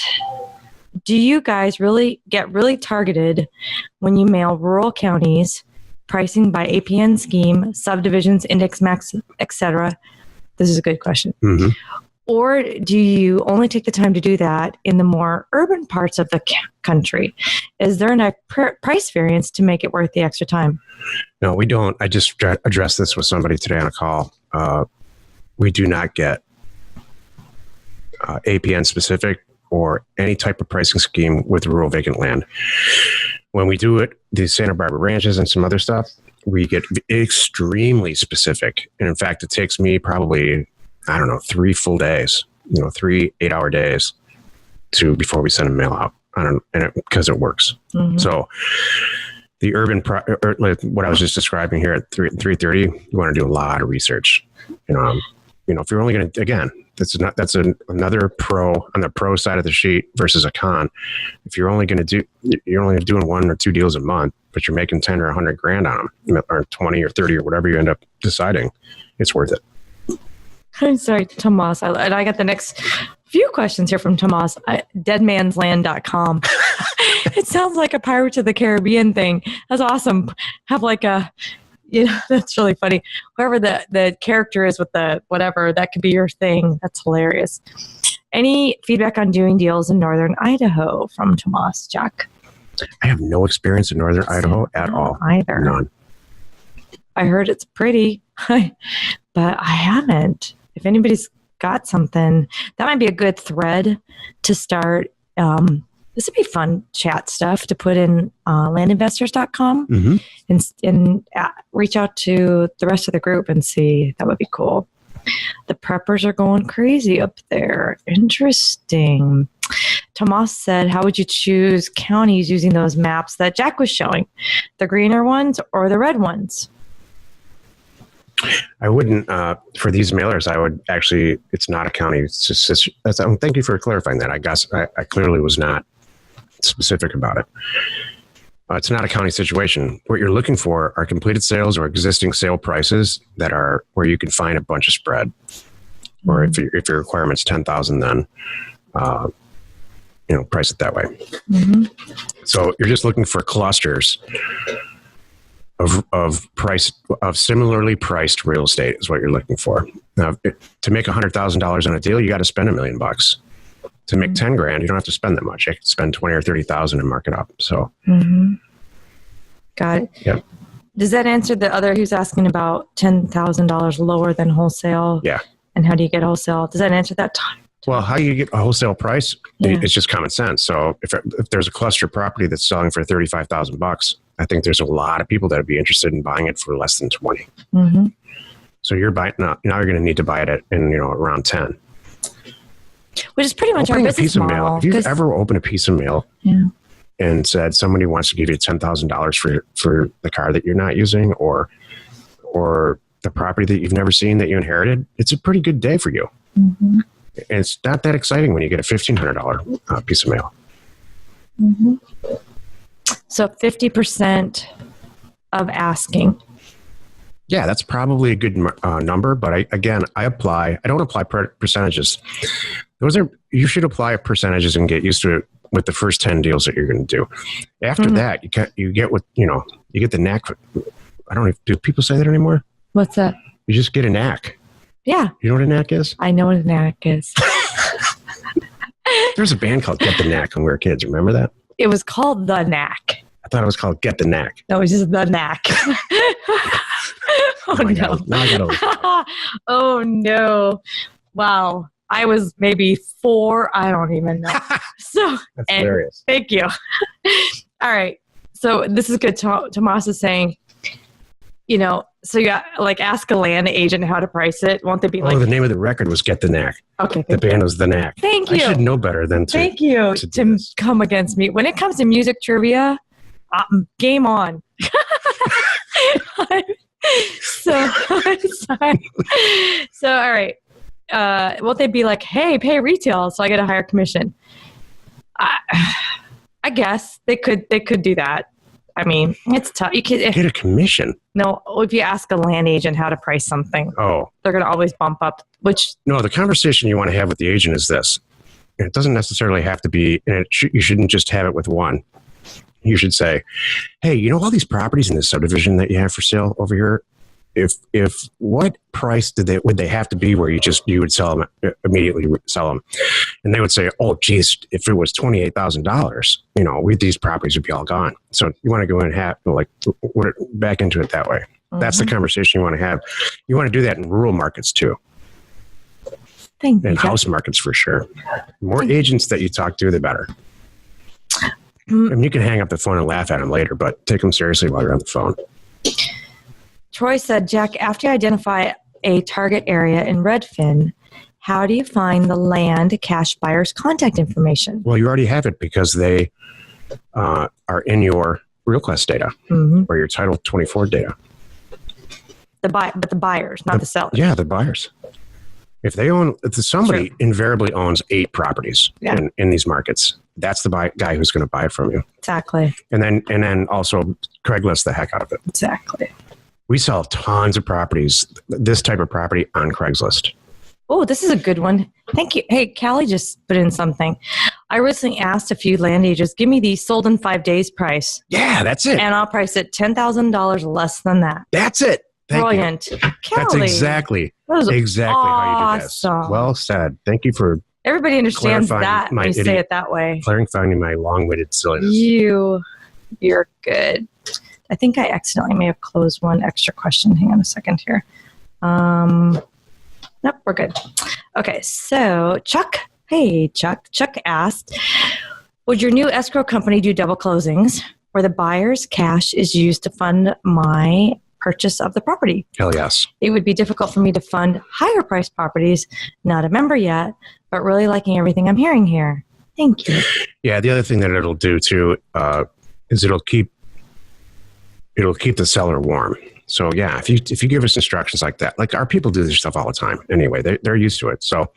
really targeted when you mail rural counties, pricing by APN scheme, subdivisions, index max, etc.? This is a good question. Mm-hmm. Or do you only take the time to do that in the more urban parts of the country? Is there enough price variance to make it worth the extra time? No, we don't. I just addressed this with somebody today on a call. We do not get APN specific or any type of pricing scheme with rural vacant land. When we do it, the Santa Barbara ranches and some other stuff, we get extremely specific. And in fact, it takes me probably, 3 full days, 3 8-hour days before we send a mail out. Because it works. Mm-hmm. So the urban, like what I was just describing here at 3:30, you want to do a lot of research. If you're only going to, again, another pro on the pro side of the sheet versus a con. If you're only doing 1 or 2 deals a month, but you're making 10 or 100 grand on them, or 20 or 30 or whatever you end up deciding, it's worth it. I'm sorry, Tomas. I got the next few questions here from Tomas. Deadmansland.com. It sounds like a Pirates of the Caribbean thing. That's awesome. Have like that's really funny. Whoever the character is with the whatever, that could be your thing. That's hilarious. Any feedback on doing deals in northern Idaho from Tomas, Jack? I have no experience in northern Idaho at all. Either. None. I heard it's pretty, but I haven't. If anybody's got something, that might be a good thread to start. This would be fun chat stuff to put in landinvestors.com mm-hmm. and reach out to the rest of the group and see. That would be cool. The preppers are going crazy up there. Interesting. Tomas said, how would you choose counties using those maps that Jack was showing? The greener ones or the red ones? I wouldn't, for these mailers, I would actually, it's not a county. It's just, thank you for clarifying that. I guess I clearly was not specific about it. It's not a county situation. What you're looking for are completed sales or existing sale prices that are where you can find a bunch of spread. Mm-hmm. Or if your requirement's 10,000, then, price it that way. Mm-hmm. So you're just looking for clusters of similarly priced real estate is what you're looking for. Now, to make $100,000 on a deal, you got to spend $1 million. To make 10 grand, you don't have to spend that much. You can spend 20 or 30,000 and mark it up. So, mm-hmm. Got it. Yeah. Does that answer the other? Who's asking about $10,000 lower than wholesale? Yeah. And how do you get wholesale? Does that answer that? Well, how you get a wholesale price? Yeah. It's just common sense. So if there's a cluster property that's selling for $35,000, I think there's a lot of people that would be interested in buying it for less than 20. Mm-hmm. So you're buying now you're going to need to buy it at around 10. Which is pretty much our business model. If you've ever opened a piece of mail and said somebody wants to give you $10,000 for the car that you're not using or the property that you've never seen that you inherited, it's a pretty good day for you. Mm-hmm. And it's not that exciting when you get a $1,500 piece of mail. Mm-hmm. So 50% of asking. Yeah, that's probably a good number. But I don't apply percentages. You should apply percentages and get used to with the first 10 deals that you're going to do. After that, you get what, you get the knack. I don't know. Do people say that anymore? What's that? You just get a knack. Yeah. You know what a knack is? I know what a knack is. There's a band called Get the Knack when we were kids. Remember that? It was called The Knack. I thought it was called Get the Knack. No, it was just The Knack. Oh no. God. Now I gotta Oh no. Wow. I was maybe 4. I don't even know. So that's hilarious. Thank you. All right. So this is good. Tomas is saying, so you got ask a land agent how to price it. Won't they be the name of the record was Get the Knack. Okay. The band was The Knack. Thank you. I should know better than to. Thank you to come against me. When it comes to music trivia, game on. So all right. Won't they be like, hey, pay retail so I get a higher commission? I guess they could do that. I mean, it's tough. You can get a commission. No, if you ask a land agent how to price something, they're going to always bump up. No, the conversation you want to have with the agent is this. It doesn't necessarily have to be, and you shouldn't just have it with one. You should say, hey, all these properties in this subdivision that you have for sale over here, if what price would they have to be where you would sell them, immediately sell them? And they would say, oh, geez, if it was $28,000, these properties would be all gone. So you want to go in and have back into it that way. Mm-hmm. That's the conversation you want to have. You want to do that in rural markets too. Thank you. And house markets for sure. The more agents that you talk to, the better. I mean, you can hang up the phone and laugh at them later, but take them seriously while you're on the phone. Troy said, Jack, after you identify a target area in Redfin, how do you find the land cash buyer's contact information? Well, you already have it because they are in your RealQuest data or your Title 24 data. But the buyers, not the sellers. Yeah, the buyers. If somebody invariably owns 8 properties in these markets, that's the guy who's going to buy it from you. Exactly. And then also Craigslist the heck out of it. Exactly. We sell tons of properties, this type of property on Craigslist. Oh, this is a good one. Thank you. Hey, Callie just put in something. I recently asked a few land agents, give me the sold in 5 days price. Yeah, that's it. And I'll price it $10,000 less than that. That's it. Brilliant. That's exactly how you do this. Well said. Thank you for everybody understands that when you say it that way. Clarifying my long-winded silliness. You're good. I think I accidentally may have closed one extra question. Hang on a second here. Nope, we're good. Okay, so Chuck asked, would your new escrow company do double closings where the buyer's cash is used to fund my purchase of the property? Hell yes. It would be difficult for me to fund higher priced properties, not a member yet, but really liking everything I'm hearing here. Thank you. Yeah, the other thing that it'll do too is it'll keep the seller warm. So yeah, if you give us instructions like that, like our people do this stuff all the time anyway, they're used to it. So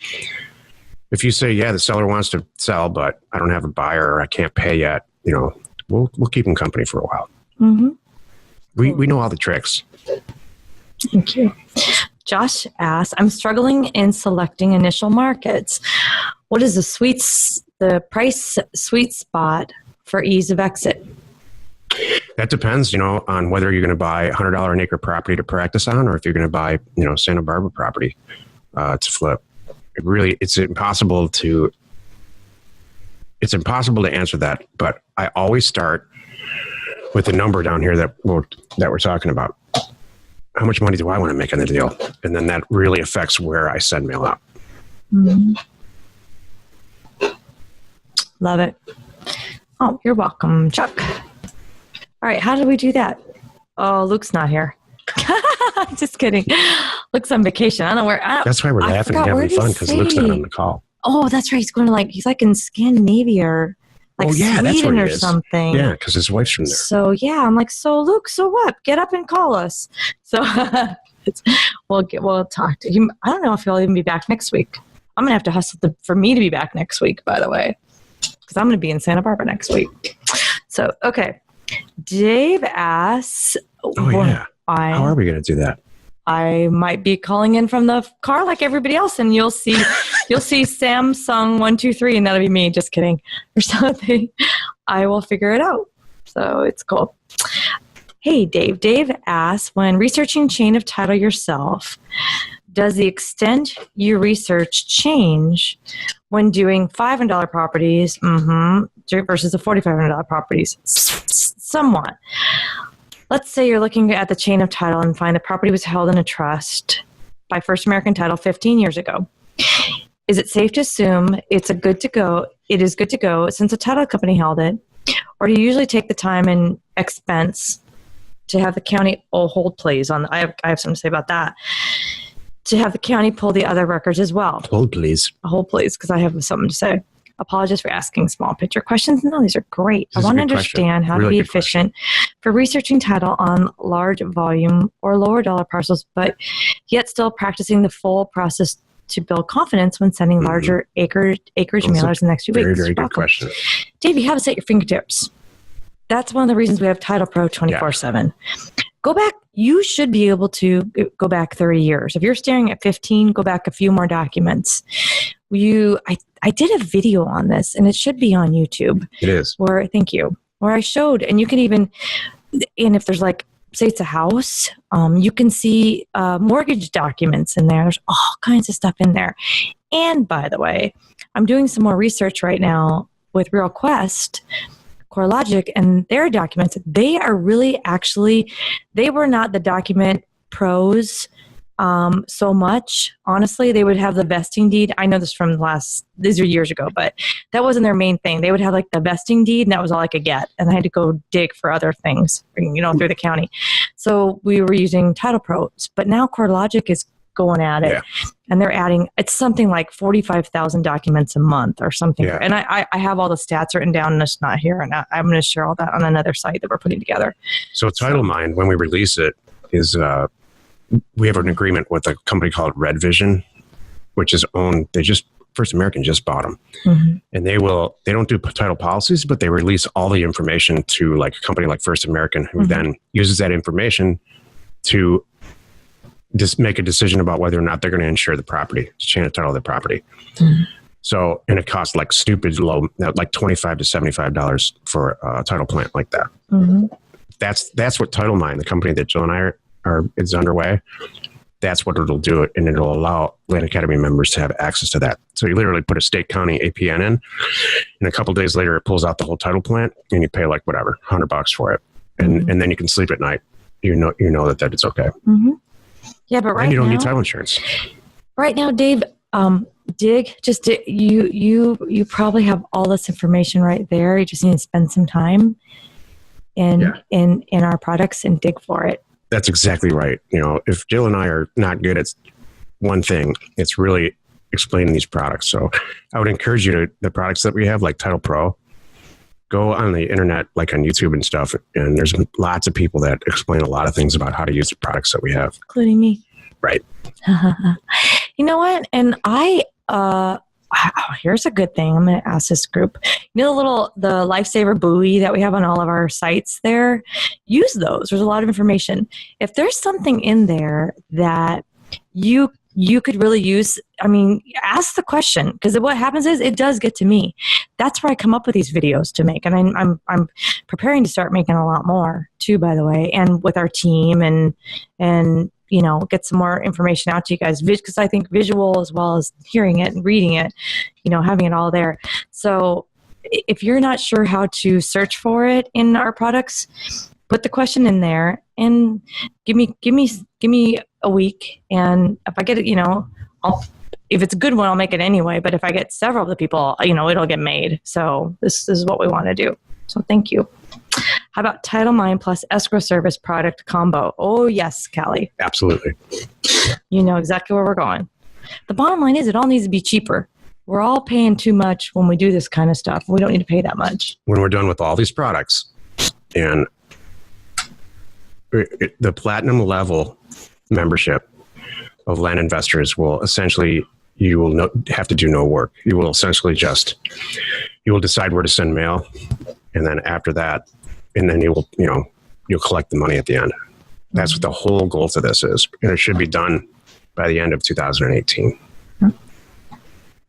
if you say, yeah, the seller wants to sell, but I don't have a buyer or I can't pay yet, we'll keep them company for a while. Mm-hmm. We know all the tricks. Thank you. Josh asks, I'm struggling in selecting initial markets. What is the price sweet spot for ease of exit? That depends, on whether you're going to buy $100 an acre property to practice on, or if you're going to buy, Santa Barbara property to flip. It's impossible to answer that. But I always start with the number down here that we're talking about. How much money do I want to make on the deal? And then that really affects where I send mail out. Mm-hmm. Love it. Oh, you're welcome, Chuck. All right, how do we do that? Oh, Luke's not here. Just kidding. Luke's on vacation. I don't know where. That's why we're laughing and having fun, because Luke's not on the call. Oh, that's right. He's going to he's in Scandinavia or Sweden or something. Yeah, because his wife's from there. So yeah, I'm like, so Luke, so what? Get up and call us. So we'll talk to him. I don't know if he'll even be back next week. I'm gonna have to hustle for me to be back next week, by the way, because I'm gonna be in Santa Barbara next week. So okay, Dave asks, how are we gonna do that? I might be calling in from the car like everybody else, and you'll see Samsung 123, and that'll be me. Just kidding, or something. I will figure it out. So it's cool. Hey, Dave. Dave asks, when researching chain of title yourself, does the extent you research change when doing $500 properties versus the $4,500 properties? Somewhat. Let's say you're looking at the chain of title and find the property was held in a trust by First American Title 15 years ago. Is it safe to assume it is good to go since the title company held it? Or do you usually take the time and expense to have the county hold please on I have something to say about that. To have the county pull the other records as well. Hold please, because I have something to say. Apologize for asking small picture questions. No, these are great. I want to understand how to be efficient for researching title on large volume or lower dollar parcels, but yet still practicing the full process to build confidence when sending larger acreage mailers in the next few weeks. Very good question. Dave, you have us at your fingertips. That's one of the reasons we have Title Pro 24/7. Go back. You should be able to go back 30 years. If you're staring at 15, go back a few more documents. I did a video on this, and it should be on YouTube. It is. Thank you. Where I showed, and you can even, and if there's like, say it's a house, you can see mortgage documents in there. There's all kinds of stuff in there. And by the way, I'm doing some more research right now with RealQuest, CoreLogic, and their documents. They are really they were not the document pros so much. Honestly, they would have the vesting deed. I know this from these are years ago, but that wasn't their main thing. They would have like the vesting deed, and that was all I could get. And I had to go dig for other things, through the county. So we were using Title Pros, but now CoreLogic is going at it. And they're adding, it's something like 45,000 documents a month or something. Yeah. And I have all the stats written down, and it's not here. And I'm going to share all that on another site that we're putting together. So TitleMind, when we release it, is we have an agreement with a company called REDFIN, which is owned, First American just bought them. Mm-hmm. And they don't do title policies, but they release all the information to like a company like First American, who then uses that information to just make a decision about whether or not they're going to insure the property, to chain of title of the property. Mm-hmm. So, and it costs like stupid low, like $25 to $75 for a title plant like that. Mm-hmm. That's what TitleMind, the company that Jill and I is underway, that's what it'll do, and it'll allow Land Academy members to have access to that. So you literally put a state county APN in, and a couple of days later it pulls out the whole title plant, and you pay like whatever, $100 for it, and then you can sleep at night. You know that it's okay. Mm-hmm. Yeah, but right now, you don't need title insurance. Right now, Dave, you probably have all this information right there. You just need to spend some time in our products and dig for it. That's exactly right. If Jill and I are not good at one thing, it's really explaining these products. So I would encourage you to, the products that we have, like Title Pro, go on the internet, like on YouTube and stuff. And there's lots of people that explain a lot of things about how to use the products that we have. Including me. Right. You know what? And here's a good thing. I'm going to ask this group. The lifesaver buoy that we have on all of our sites there, use those. There's a lot of information. If there's something in there that you could really use, ask the question, because what happens is it does get to me. That's where I come up with these videos to make. And I'm preparing to start making a lot more too, by the way, and with our team and get some more information out to you guys, because I think visual as well as hearing it and reading it, having it all there. So if you're not sure how to search for it in our products, put the question in there and give me a week. And if I get it, if it's a good one, I'll make it anyway. But if I get several of the people, it'll get made. So this is what we want to do. So thank you. How about TitleMind plus escrow service product combo? Oh, yes, Callie. Absolutely. You know exactly where we're going. The bottom line is it all needs to be cheaper. We're all paying too much when we do this kind of stuff. We don't need to pay that much. When we're done with all these products, and the platinum level membership of Land Investors will essentially, you will have to do no work. You will essentially you will decide where to send mail. And then after that, and then you'll collect the money at the end. That's what the whole goal to this is. And it should be done by the end of 2018.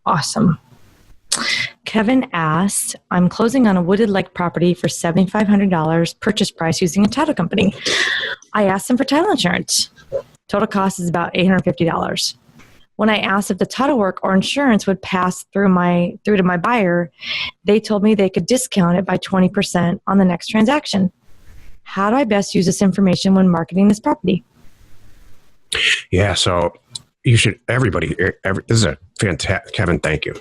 Awesome. Kevin asked, I'm closing on a wooded lake property for $7,500 purchase price using a title company. I asked them for title insurance. Total cost is about $850. When I asked if the title work or insurance would pass through to my buyer, they told me they could discount it by 20% on the next transaction. How do I best use this information when marketing this property? Yeah, so you should, this is a fantastic, Kevin, thank you.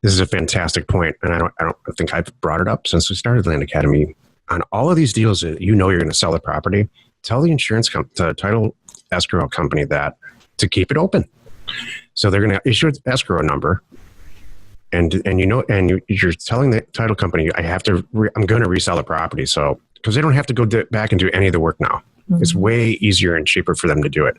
This is a fantastic point, and I don't think I've brought it up since we started Land Academy. On all of these deals that you're going to sell the property, tell the insurance the title escrow company that to keep it open. So they're going to issue an escrow number, and you're telling the title company, I'm going to resell the property. So because they don't have to go back and do any of the work now. Mm-hmm. It's way easier and cheaper for them to do it.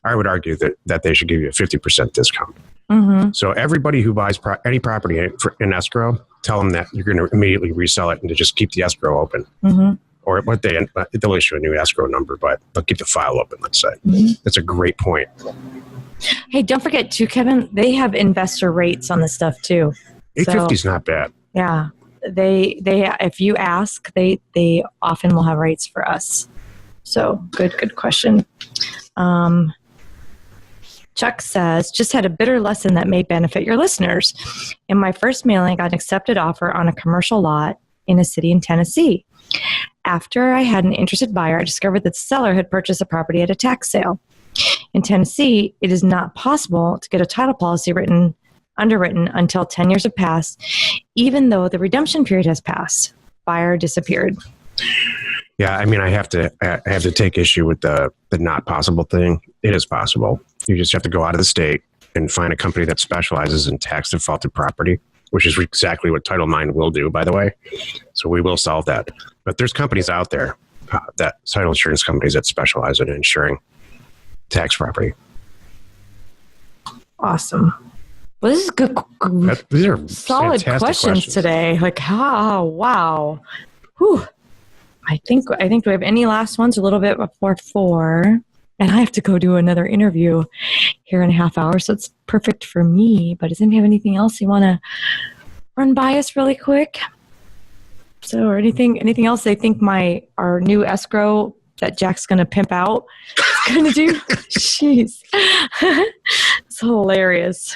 I would argue that they should give you a 50% discount. Mm-hmm. So everybody who buys any property in escrow, tell them that you're going to immediately resell it and to just keep the escrow open. Mm-hmm. Or they'll issue a new escrow number, but they'll keep the file open, let's say. Mm-hmm. That's a great point. Hey, don't forget too, Kevin, they have investor rates on this stuff too. $850 is not bad. Yeah. They if you ask, they often will have rates for us. So good question. Chuck says, just had a bitter lesson that may benefit your listeners. In my first mailing, I got an accepted offer on a commercial lot in a city in Tennessee. After I had an interested buyer, I discovered that the seller had purchased a property at a tax sale. In Tennessee, it is not possible to get a title policy underwritten until 10 years have passed, even though the redemption period has passed. Buyer disappeared. Yeah, I mean, I have to take issue with the not possible thing. It is possible. You just have to go out of the state and find a company that specializes in tax defaulted property, which is exactly what Title IX will do, by the way. So we will solve that. But there's companies out there, title insurance companies that specialize in insuring tax property. Awesome. Well, this is good. These are solid questions today. Like, wow. Whew. I think do we have any last ones? A little bit before 4, and I have to go do another interview here in a half hour, so it's perfect for me. But does anybody have anything else you want to run by us really quick? So, or anything else they think our new escrow that Jack's going to pimp out is going to do? Jeez, it's hilarious.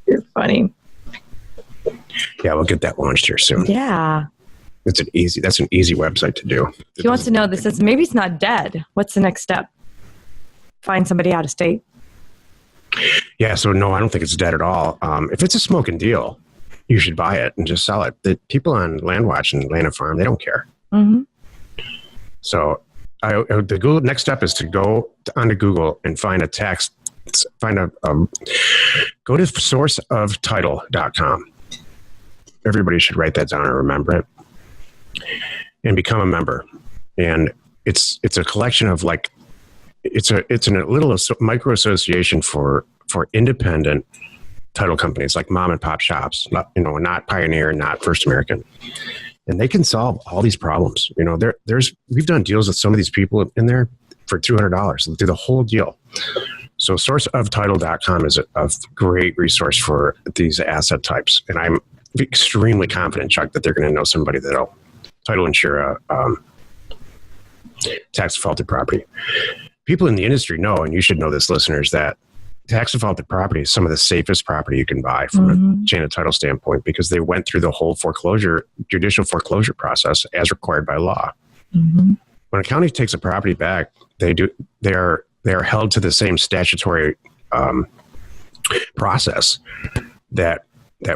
You're funny. Yeah, we'll get that launched here soon. Yeah. That's an easy website to do. He wants to know, this says, maybe it's not dead. What's the next step? Find somebody out of state. Yeah, so no, I don't think it's dead at all. If it's a smoking deal, you should buy it and just sell it. The people on LandWatch and Land & Farm, they don't care. Mm-hmm. So the next step is to go onto Google and find go to sourceoftitle.com. Everybody should write that down and remember it. And become a member. And it's a collection of it's a little micro association for independent title companies like mom and pop shops, not Pioneer, not First American. And they can solve all these problems. We've done deals with some of these people in there for $200. They'll do the whole deal. So sourceoftitle.com is a great resource for these asset types. And I'm extremely confident, Chuck, that they're going to know somebody that'll title insure a tax defaulted property. People in the industry know, and you should know this, listeners, that tax defaulted property is some of the safest property you can buy from a chain of title standpoint, because they went through the whole judicial foreclosure process as required by law. Mm-hmm. When a county takes a property back, they are held to the same statutory process that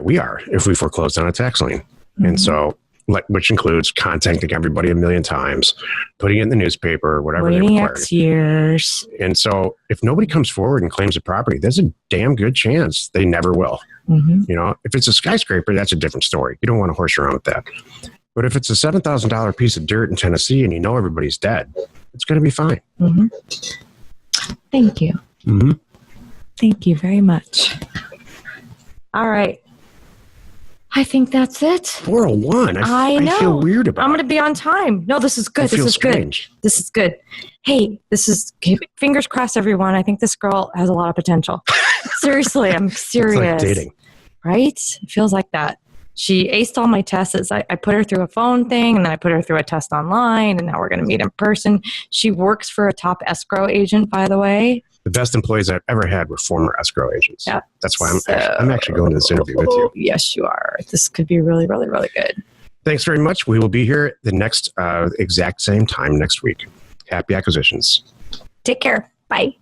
we are if we foreclose on a tax lien. Mm-hmm. And so, which includes contacting everybody a million times, putting it in the newspaper, whatever they require. X years. And so if nobody comes forward and claims a property, there's a damn good chance they never will. Mm-hmm. If it's a skyscraper, that's a different story. You don't want to horse around with that. But if it's a $7,000 piece of dirt in Tennessee and everybody's dead, it's going to be fine. Mm-hmm. Thank you. Mm-hmm. Thank you very much. All right. I think that's it. 4:01. I know. I feel weird about it. I'm going to be on time. No, this is good. This is strange. Good. This is good. Hey, fingers crossed, everyone. I think this girl has a lot of potential. Seriously, I'm serious. It's like dating. Right? It feels like that. She aced all my tests. I put her through a phone thing, and then I put her through a test online, and now we're going to meet in person. She works for a top escrow agent, by the way. The best employees I've ever had were former escrow agents. Yeah. That's why I'm actually going to this interview with you. Yes, you are. This could be really, really, really good. Thanks very much. We will be here the next exact same time next week. Happy acquisitions. Take care. Bye.